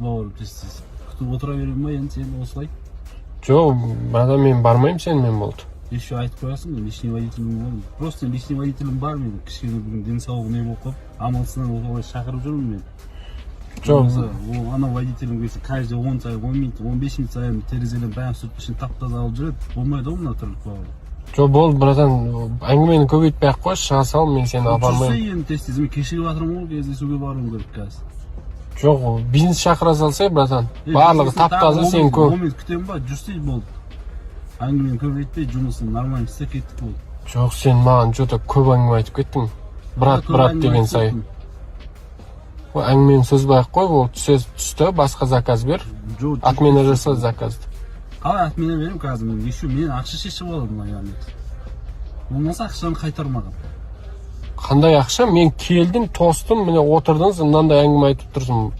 бауырым тез күтіп отыра беремін ба енді сен осылай? Жоқ, братан, мен бармаймын сенімен болды. Еще айтып қоясың ғой, личный водителім бар. Просто личный водителім бар менің. Кішкене бүгін денсаулығы не болып қалып, амалсыздан осылай шақырып жүрмін мен. Жоқ, ана водителім келсе, каждый 10 сайын, 10 минут, 15 минут сайын терезеден бәрін сүртіп ішін тап-таза алып жүреді. Болмайды ғой мына тірлік бауырым. жоқ, болды, братан, әңгімені көбейтпей ақ қойшы, шыға сал, мен сені апармаймын. Жүрсе енді тез мен кешігіп жатырмын ғой, кездесуге баруым керек қазір. Жоқ, бизнес шақыра салсай, братан. Барлығы тап-таза, сен көп. Момент күтемін ба, жүрсе болды. Әңгімені көбейтпей, жұмысын нормально істеп кеттік болды. Жоқ, сен маған жота көп әңгіме айтып кеттің. Брат деген сай. Әңгімені созбай-ақ қой, ол түсті, басқа заказ бер. Отмена жаса заказды. Қалай отмена берем қазір мен? Еще мен ақша шешіп алдым мына яғни. Болмаса ақшаны қайтармаған. Қандай ақша? Мен келдім, тостым, міне отырдыңыз, мынандай әңгіме айтып тұрсың.